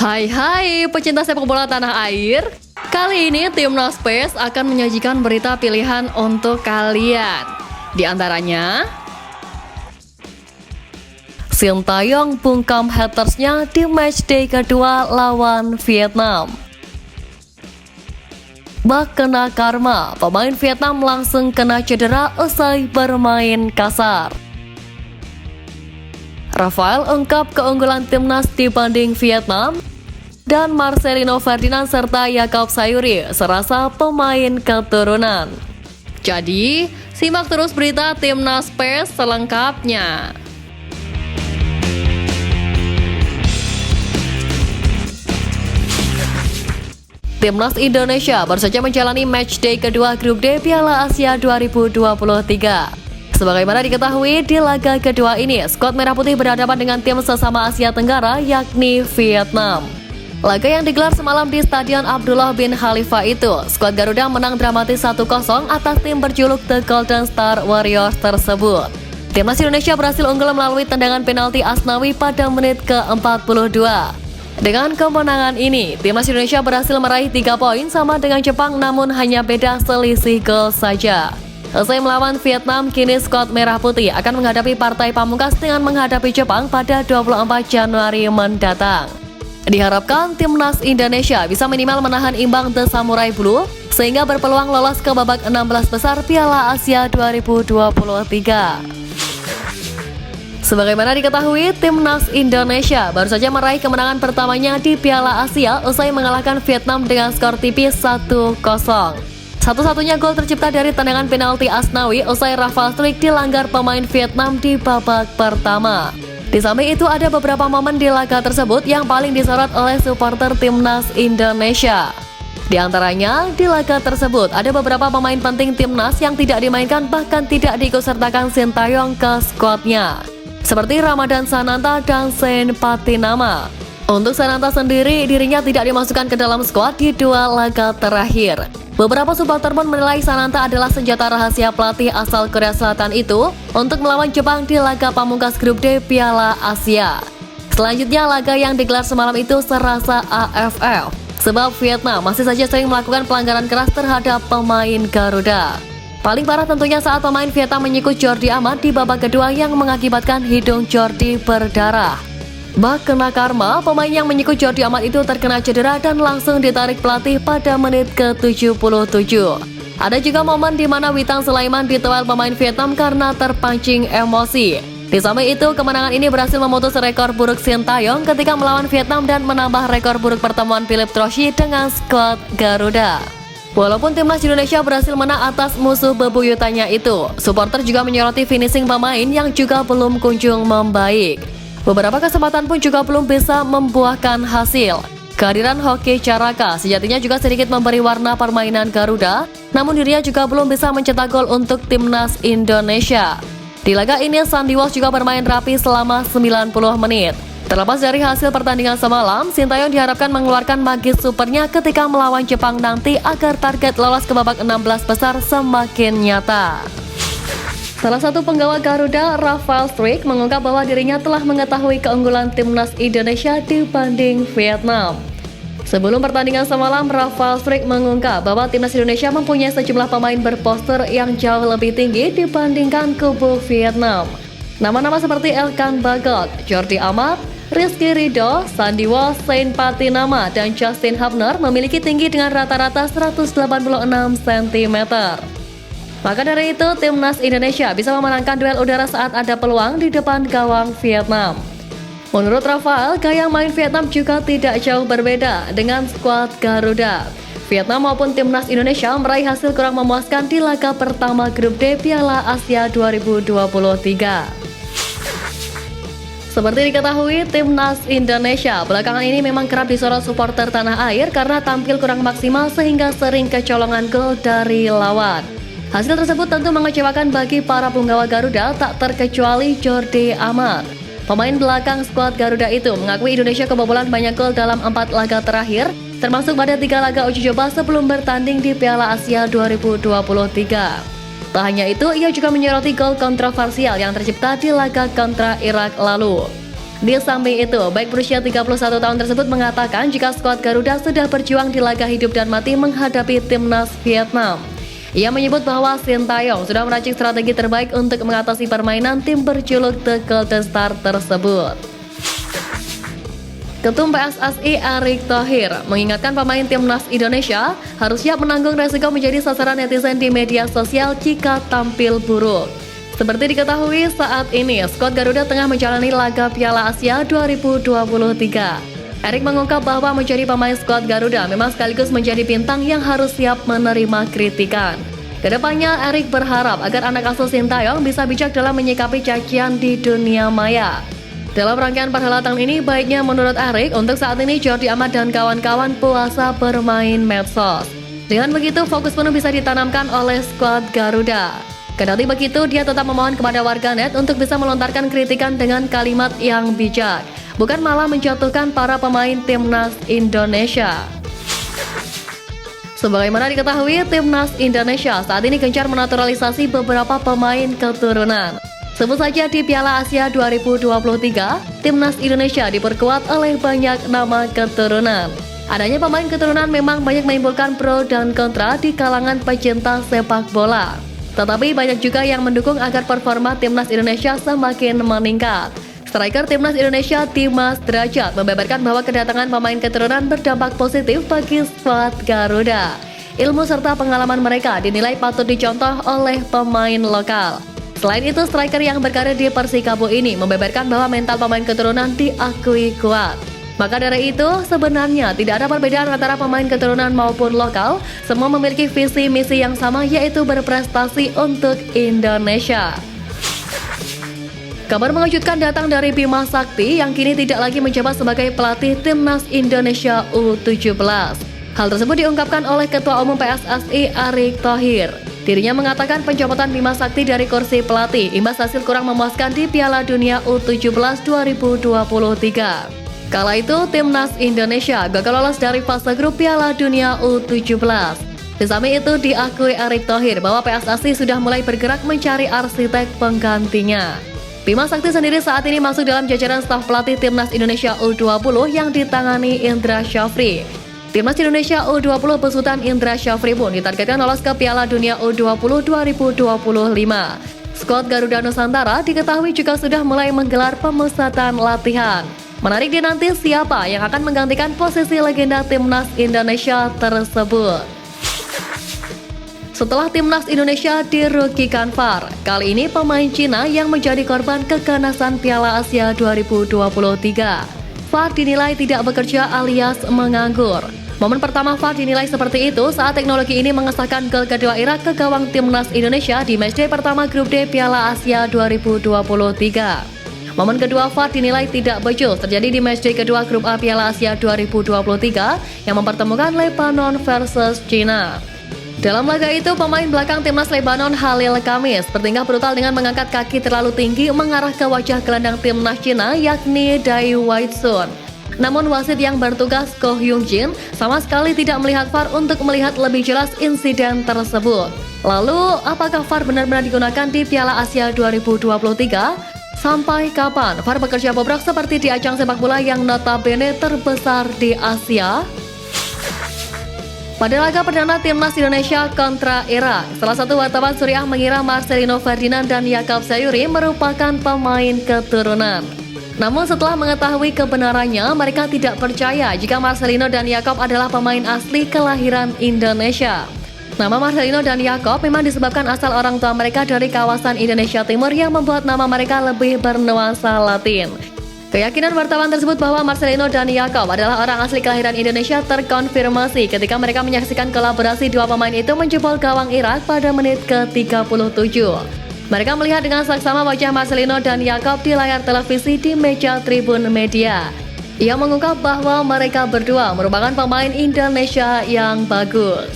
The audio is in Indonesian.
Hai pecinta sepak bola tanah air. Kali ini Timnas PES akan menyajikan berita pilihan untuk kalian. Di antaranya, Sintayong bungkam hatersnya di matchday kedua lawan Vietnam. Bak kena karma, pemain Vietnam langsung kena cedera usai bermain kasar. Rafael ungkap keunggulan timnas dibanding Vietnam. Dan Marcelino Ferdinand serta Yakob Sayuri serasa pemain keturunan. Jadi, simak terus berita Timnas PES selengkapnya. Timnas Indonesia baru saja menjalani matchday kedua grup D Piala Asia 2023. Sebagaimana diketahui, di laga kedua ini, skuad Merah Putih berhadapan dengan tim sesama Asia Tenggara yakni Vietnam. Laga yang digelar semalam di Stadion Abdullah bin Khalifa itu, skuad Garuda menang dramatis 1-0 atas tim berjuluk The Golden Star Warriors tersebut. Timnas Indonesia berhasil unggul melalui tendangan penalti Asnawi pada menit ke-42. Dengan kemenangan ini, Timnas Indonesia berhasil meraih 3 poin sama dengan Jepang, namun hanya beda selisih gol saja. Usai melawan Vietnam, kini skuad Merah Putih akan menghadapi partai pamungkas dengan menghadapi Jepang pada 24 Januari mendatang. Diharapkan Timnas Indonesia bisa minimal menahan imbang The Samurai Blue sehingga berpeluang lolos ke babak 16 besar Piala Asia 2023. Sebagaimana diketahui, Timnas Indonesia baru saja meraih kemenangan pertamanya di Piala Asia usai mengalahkan Vietnam dengan skor tipis 1-0. Satu-satunya gol tercipta dari tendangan penalti Asnawi usai Rafael Struijk dilanggar pemain Vietnam di babak pertama. Di samping itu ada beberapa momen di laga tersebut yang paling disorot oleh supporter Timnas Indonesia. Di antaranya, di laga tersebut ada beberapa pemain penting Timnas yang tidak dimainkan bahkan tidak diikutsertakan Sintayong ke skuadnya, seperti Ramadan Sananta dan Sean Patinama. Untuk Sananta sendiri, dirinya tidak dimasukkan ke dalam skuad di 2 laga terakhir. Beberapa supporter pun menilai Sananta adalah senjata rahasia pelatih asal Korea Selatan itu untuk melawan Jepang di laga pamungkas grup D Piala Asia. Selanjutnya, laga yang digelar semalam itu serasa AFF, sebab Vietnam masih saja sering melakukan pelanggaran keras terhadap pemain Garuda. Paling parah tentunya saat pemain Vietnam menyikut Jordi Amat di babak kedua yang mengakibatkan hidung Jordi berdarah. Bak kena karma, pemain yang menyikut Jordi Amat itu terkena cedera dan langsung ditarik pelatih pada menit ke-77. Ada juga momen di mana Witan Sulaiman ditoel pemain Vietnam karena terpancing emosi. Di samping itu, kemenangan ini berhasil memutus rekor buruk Sintayong ketika melawan Vietnam dan menambah rekor buruk pertemuan Philippe Trouchy dengan skuad Garuda. Walaupun Timnas Indonesia berhasil menang atas musuh bebuyutannya itu, supporter juga menyoroti finishing pemain yang juga belum kunjung membaik. Beberapa kesempatan pun juga belum bisa membuahkan hasil. Kehadiran Hoki Caraka sejatinya juga sedikit memberi warna permainan Garuda, namun dirinya juga belum bisa mencetak gol untuk Timnas Indonesia. Di laga ini, Sandy Walsh juga bermain rapi selama 90 menit. Terlepas dari hasil pertandingan semalam, Sintayong diharapkan mengeluarkan magis supernya ketika melawan Jepang nanti agar target lolos ke babak 16 besar semakin nyata. Salah satu penggawa Garuda, Rafael Struijk, mengungkap bahwa dirinya telah mengetahui keunggulan Timnas Indonesia dibanding Vietnam. Sebelum pertandingan semalam, Rafael Struijk mengungkap bahwa Timnas Indonesia mempunyai sejumlah pemain berpostur yang jauh lebih tinggi dibandingkan kubu Vietnam. Nama-nama seperti Elkan Bagot, Jordi Amat, Rizky Ridho, Sandy Walsh, Sean Patinama, dan Justin Hubner memiliki tinggi dengan rata-rata 186 cm. Maka dari itu, Timnas Indonesia bisa memenangkan duel udara saat ada peluang di depan gawang Vietnam. Menurut Rafael, gaya main Vietnam juga tidak jauh berbeda dengan skuad Garuda. Vietnam maupun Timnas Indonesia meraih hasil kurang memuaskan di laga pertama grup D Piala Asia 2023. Seperti diketahui, Timnas Indonesia belakangan ini memang kerap disorot supporter tanah air karena tampil kurang maksimal sehingga sering kecolongan gol dari lawan. Hasil tersebut tentu mengecewakan bagi para punggawa Garuda, tak terkecuali Jordi Amat. Pemain belakang skuad Garuda itu mengakui Indonesia kebobolan banyak gol dalam 4 laga terakhir, termasuk pada 3 laga uji coba sebelum bertanding di Piala Asia 2023. Tak hanya itu, ia juga menyoroti gol kontroversial yang tercipta di laga kontra Irak lalu. Di samping itu, back berusia 31 tahun tersebut mengatakan jika skuad Garuda sudah berjuang di laga hidup dan mati menghadapi timnas Vietnam. Ia menyebut bahwa Sintayong sudah meracik strategi terbaik untuk mengatasi permainan tim berjuluk The Golden Star tersebut. Ketum PSSI Erick Thohir mengingatkan pemain timnas Indonesia harus siap menanggung resiko menjadi sasaran netizen di media sosial jika tampil buruk. Seperti diketahui saat ini, skuad Garuda tengah menjalani laga Piala Asia 2023. Erick mengungkap bahwa menjadi pemain skuad Garuda memang sekaligus menjadi bintang yang harus siap menerima kritikan. Kedepannya, Erick berharap agar anak asuh Sintayong bisa bijak dalam menyikapi cacian di dunia maya. Dalam rangkaian perhelatan ini, baiknya menurut Erick, untuk saat ini Jordi Amat dan kawan-kawan puasa bermain medsos. Dengan begitu, fokus penuh bisa ditanamkan oleh skuad Garuda. Kendati begitu, dia tetap memohon kepada warganet untuk bisa melontarkan kritikan dengan kalimat yang bijak, bukan malah menjatuhkan para pemain timnas Indonesia. Sebagaimana diketahui, timnas Indonesia saat ini gencar menaturalisasi beberapa pemain keturunan. Sebut saja di Piala Asia 2023, timnas Indonesia diperkuat oleh banyak nama keturunan. Adanya pemain keturunan memang banyak menimbulkan pro dan kontra di kalangan pecinta sepak bola. Tetapi banyak juga yang mendukung agar performa timnas Indonesia semakin meningkat. Striker timnas Indonesia Dimas Derajat membeberkan bahwa kedatangan pemain keturunan berdampak positif bagi skuad Garuda. Ilmu serta pengalaman mereka dinilai patut dicontoh oleh pemain lokal. Selain itu, striker yang berkarir di Persikabo ini membeberkan bahwa mental pemain keturunan diakui kuat. Maka dari itu, sebenarnya tidak ada perbedaan antara pemain keturunan maupun lokal. Semua memiliki visi misi yang sama, yaitu berprestasi untuk Indonesia. Kabar mengejutkan datang dari Bima Sakti yang kini tidak lagi menjabat sebagai pelatih timnas Indonesia U17. Hal tersebut diungkapkan oleh Ketua Umum PSSI Erick Thohir. Dirinya mengatakan pencopotan Bima Sakti dari kursi pelatih imbas hasil kurang memuaskan di Piala Dunia U17 2023. Kala itu, timnas Indonesia gagal lolos dari fase grup Piala Dunia U17. Di samping itu, diakui Erick Thohir bahwa PSSI sudah mulai bergerak mencari arsitek penggantinya. Bima Sakti sendiri saat ini masuk dalam jajaran staf pelatih timnas Indonesia U20 yang ditangani Indra Syafri. Timnas Indonesia U20 besutan Indra Syafri pun ditargetkan lolos ke Piala Dunia U20 2025. Skuad Garuda Nusantara diketahui juga sudah mulai menggelar pemusatan latihan. Menarik dinanti siapa yang akan menggantikan posisi legenda timnas Indonesia tersebut. Setelah timnas Indonesia dirugikan VAR, kali ini pemain Cina yang menjadi korban keganasan Piala Asia 2023. VAR dinilai tidak bekerja alias menganggur. Momen pertama VAR dinilai seperti itu saat teknologi ini mengesahkan gol kedua Irak ke gawang timnas Indonesia di matchday pertama grup D Piala Asia 2023. Momen kedua VAR dinilai tidak becus terjadi di matchday kedua grup A Piala Asia 2023 yang mempertemukan Lebanon versus China. Dalam laga itu, pemain belakang timnas Lebanon Halil Kamis bertingkah brutal dengan mengangkat kaki terlalu tinggi mengarah ke wajah gelandang timnas China yakni Dai Waisun. Namun wasit yang bertugas Ko Hyung Jin sama sekali tidak melihat VAR untuk melihat lebih jelas insiden tersebut. Lalu, apakah VAR benar-benar digunakan di Piala Asia 2023? Sampai kapan VAR bekerja bobrok seperti di ajang sepak bola yang notabene terbesar di Asia? Pada laga perdana timnas Indonesia kontra Irak, salah satu wartawan Suriah mengira Marcelino Ferdinand dan Yakub Sayuri merupakan pemain keturunan. Namun setelah mengetahui kebenarannya, mereka tidak percaya jika Marcelino dan Yakub adalah pemain asli kelahiran Indonesia. Nama Marcelino dan Yakub memang disebabkan asal orang tua mereka dari kawasan Indonesia Timur yang membuat nama mereka lebih bernuansa Latin. Keyakinan wartawan tersebut bahwa Marcelino dan Yakub adalah orang asli kelahiran Indonesia terkonfirmasi ketika mereka menyaksikan kolaborasi dua pemain itu menjebol gawang Irak pada menit ke-37. Mereka melihat dengan saksama wajah Marcelino dan Yakub di layar televisi di meja tribun media. Ia mengungkap bahwa mereka berdua merupakan pemain Indonesia yang bagus.